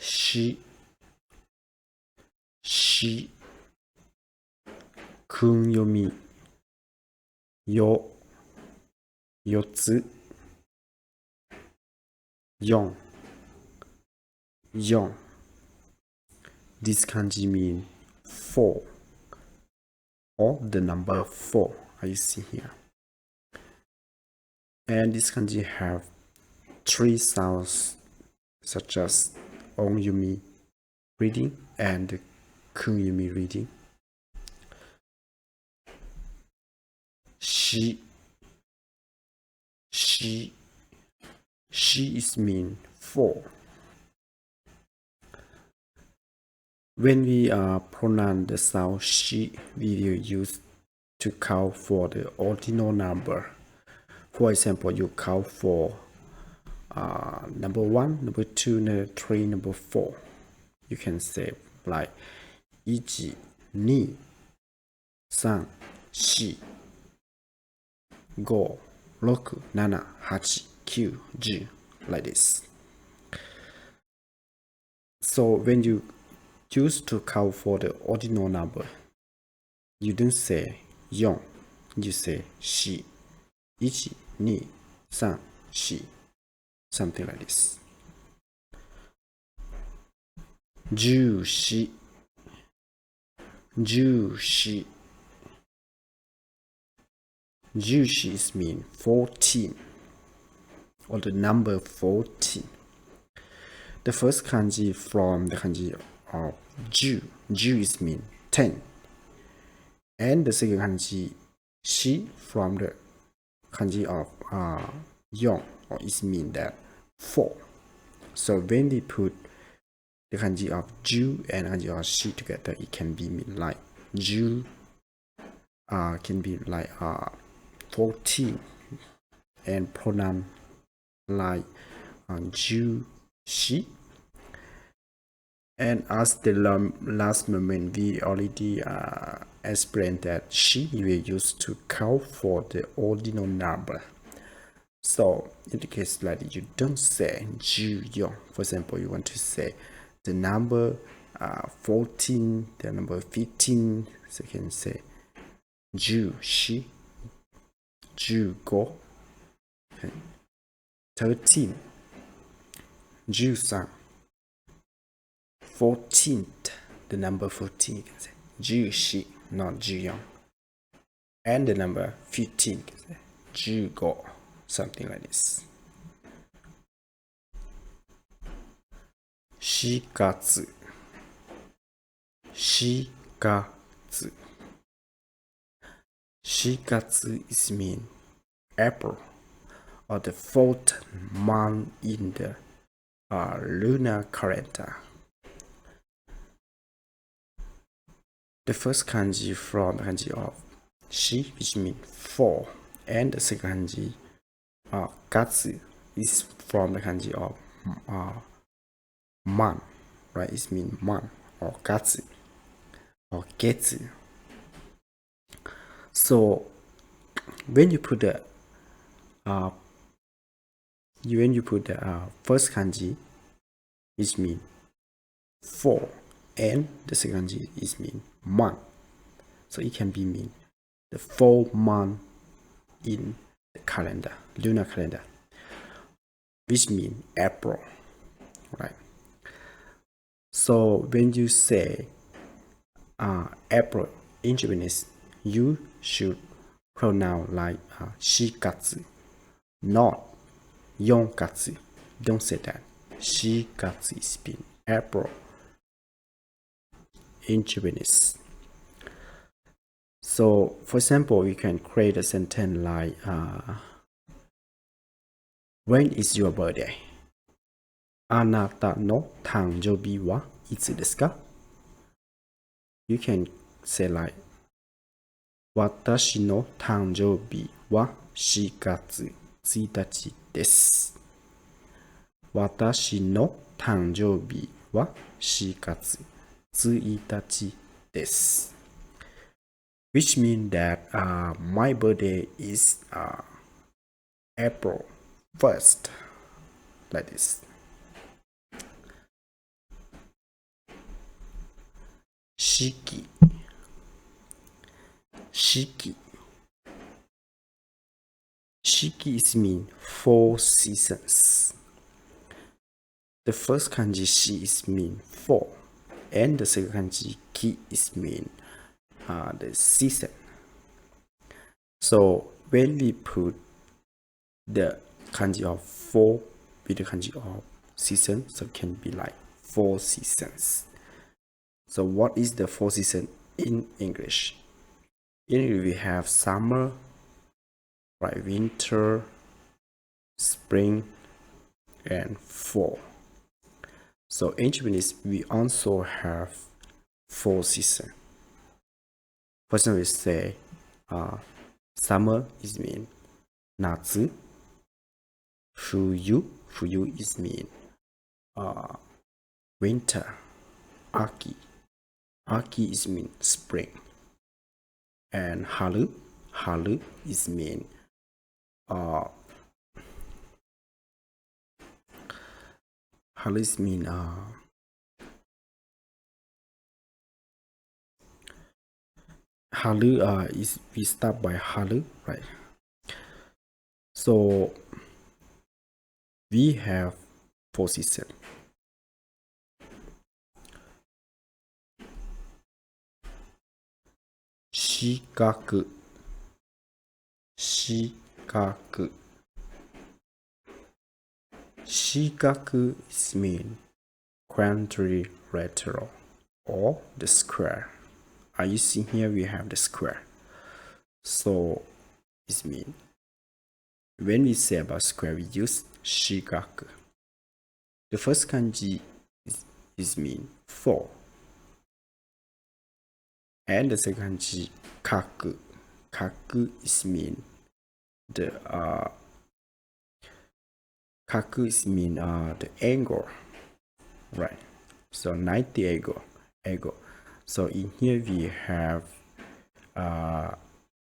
し、し、訓読み、よ、4つ、4、4. This kanji mean 4 or the number 4 as you see here. And this kanji have 3 sounds such as on-yumi reading and kun-yumi reading. She is mean 4. When we pronounce the sound she, we will use to count for the ordinal number. For example, you count for number 1, number 2, number 3, number 4. You can say like 1, 2, 3, 4, 5, 6, 7, 8, 9, 10 like this. So when you use to count for the ordinal number, you don't say 4, you say 4, 1, 2, 3, 4, something like this. 14, 14. 14 is mean 14 or the number 14. The first kanji from the kanji of ju is mean 10. And the second kanji shi from the kanji of yon or is mean that 4. So when we put the kanji of ju and kanji of shi together, it can be mean like ju can be like 14 and pronoun like ju she. And as the last moment we already explained that she will use to count for the ordinal number. So in the case like you don't say ju yong. For example, you want to say the number 14, the number 15, so you can say ju shi, ju go, 13, ju san, 14th, the number 14, you can say ju shi, not ju yong. And the number 15, you can say ju go, something like this. 4月 4月 4月 is mean April or the 4th month in the lunar calendar. The first kanji from the kanji of shi, which means 4, and the second kanji gatsu is from the kanji of man, right? It means man or gatsu or getsu. So when you put the first kanji, it means 4, and the second kanji is mean man. So it can be mean the 4th month in the calendar, lunar calendar, which means April, right? So when you say April in Japanese, you should pronounce like shikatsu, not yonkatsu. Don't say that. Shikatsu is being April in Japanese. So for example, you can create a sentence like when is your birthday? あなたの誕生日はいつですか? You can say like 私の誕生日は4月1日です。私の誕生日は4月1日です。Which means that my birthday is April 1st, like this. Shiki. Shiki. Shiki is mean 4 seasons. The first kanji shi is mean 4, and the second kanji ki is mean the season. So when we put the kanji of 4 with the kanji of season, so it can be like 4 seasons. So what is the 4 season in English? In English we have summer, right, winter, spring, and fall. So in Japanese we also have 4 seasons. For example, we say summer is mean natsu. Fuyu is mean winter. Aki is mean spring. And haru is mean is we start by haru, right? So we have 4 seasons. Shikaku. Shikaku is mean quadrilateral or the square. You see here we have the square. So it means when we say about square, we use Shikaku. The first kanji is mean 4, and the second kanji kaku. Kaku is mean the angle, right? So 90 angle. So in here we have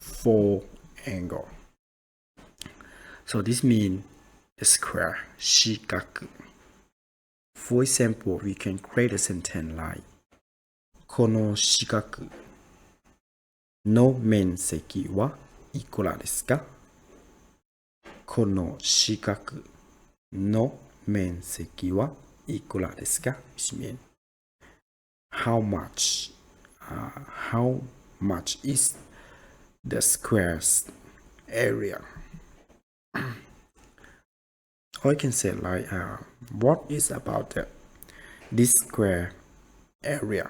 4 angle. So this means the square Shikaku. For example, we can create a sentence like この四角の面積はいくらですか？この四角の面積はいくらですか？ Which means how much is the square's area? Or you can say like what is about this square area?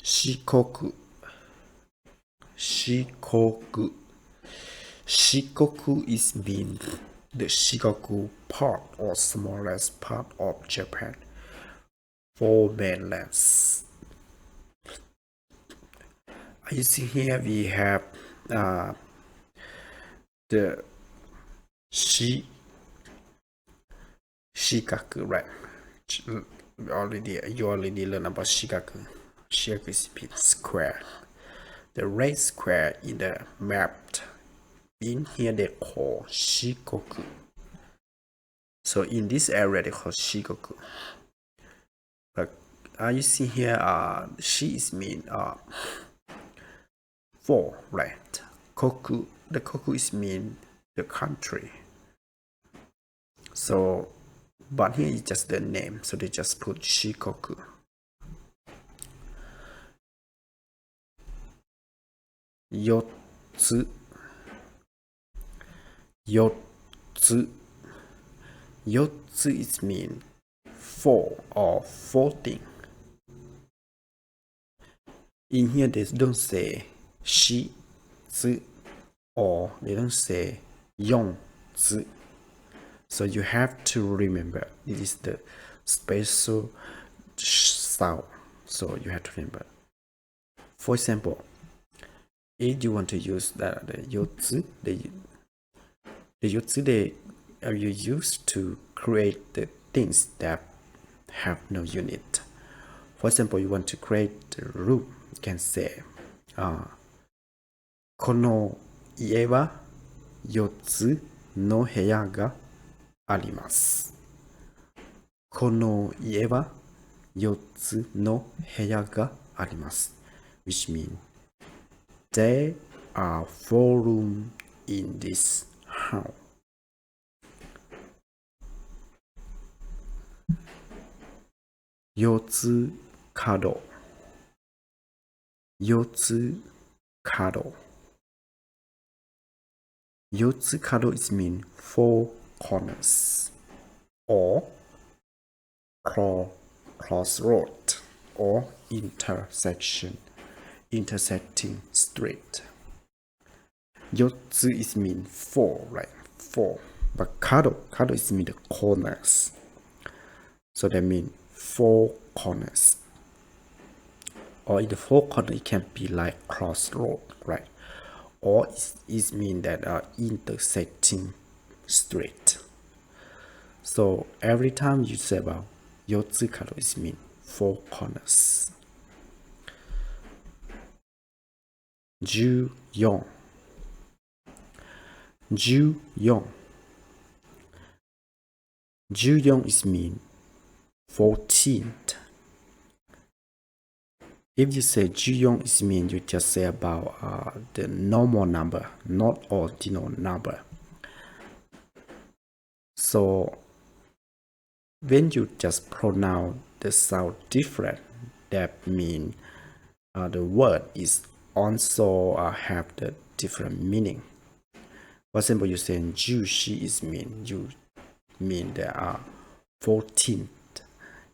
Shikoku is mean the Shikoku part or smallest part of Japan, 4 mainlands. You see here we have the Shikaku, right? You already learned about Shikaku. Shikaku is square. The red square in the map in here they call Shikoku. So in this area they call Shikoku. But you see here she is mean 4, right? Koku, the koku is mean the country. So but here is just the name, so they just put Shikoku. Yotsu is mean 4 or 14. In here they don't say shi zi or they don't say yong zi. So you have to remember it is the special sound. So you have to remember. For example, if you want to use the yotsu, the yotsu you use to create the things that have no unit. For example, you want to create the room, you can say この家は4つの部屋があります。この家は4つの部屋があります。which means there are 4 rooms in this house. 4つ角4つ角4つ角 is mean 4 corners or crossroad or intersecting street. 4つ is mean 4, right? 4. But 角 is mean the corners. So that means 4 corners. Or in the 4 corners, it can be like crossroad, right? Or it means that intersecting street. So every time you say about 4つ角 it means 4 corners. 14 is mean 14th. If you say 14 is mean you just say about the normal number, not ordinal number. So when you just pronounce the sound different, that means the word is also have the different meaning. For example, you say 14 is mean you mean there are 14th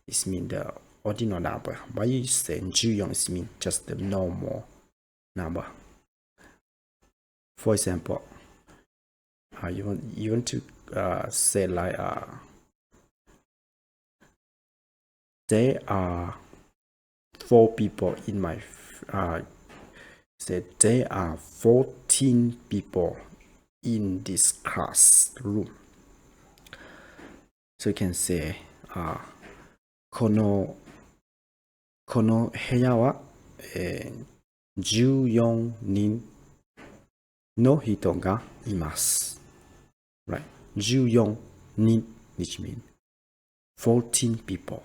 is mean the ordinal number. But you say 14 is mean just the normal number. For example, you want to say like there are 4 people in my say there are 14 people in this classroom. So you can say この部屋は、14人の人がいます。Right? 14人 which means 14 people.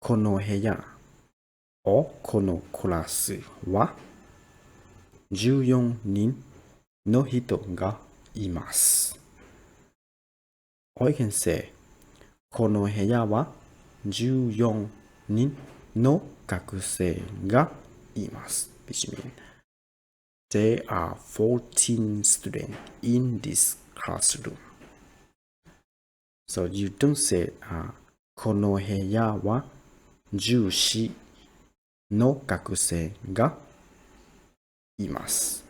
この部屋 or このクラスは14人の人がいます。Or you can say この部屋は14人の学生がいます。which means there are 14 students in this classroom. So you don't say この部屋は14の学生がいます。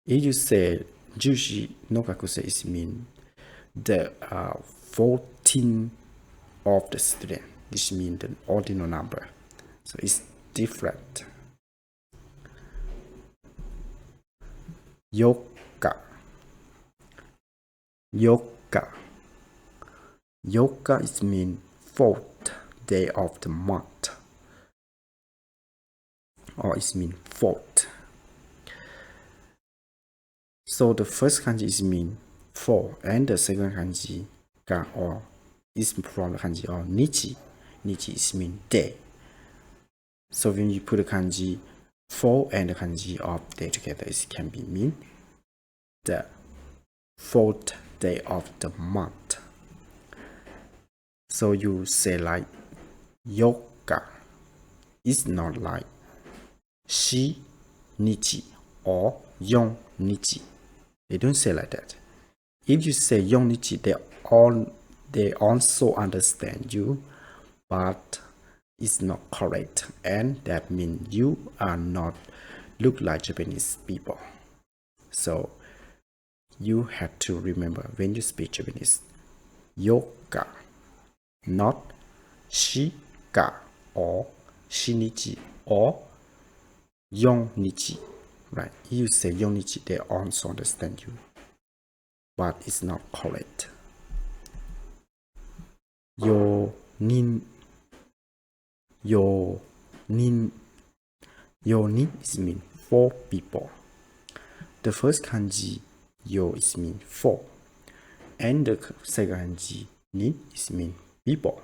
If you say 14の学生 it means the 14 of the student. This means the ordinal number. So it's different. 4日is mean 4th day of the month. Or it means 4th. So the first kanji is mean 4 and the second kanji or is from the kanji or nichi. Nichi is mean day. So when you put the kanji 4 and the kanji of day together, it can be mean the 4th day of the month. So you say like 4日 is not like 4日 or 4日. They don't say like that. If you say 4日 they also understand you, but it's not correct, and that means you are not look like Japanese people. So you have to remember when you speak Japanese, 4日 not 4日 or 4日 or 4日. Right? If you say 4日 they also understand you, but it's not correct. 4人 is mean 4 people. The first kanji 4 is mean 4 And the second kanji, nin, is mean people.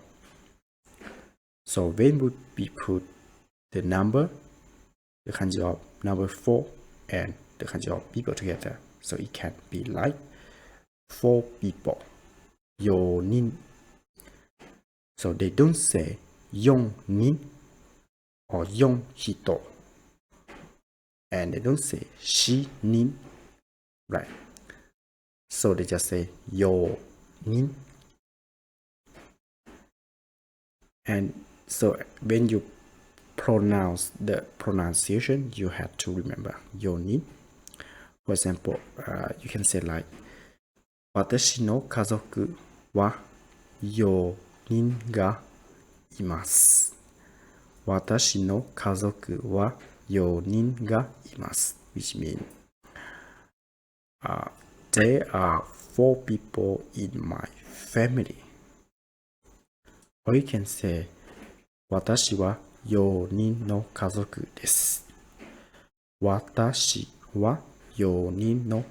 So when we put the number, the kanji of number 4 and the kanji of people together, so it can be like 4 people, yonin. So they don't say yon nin or yon hito, and they don't say shi nin, right? So they just say yo nin. And so when you pronounce the pronunciation, you have to remember yo nin. For example, you can say like 私の家族は4人がいます。私の家族は4人がいます。Which means there are 4 people in my family. Or you can say 私は4人の家族です。私は4人の家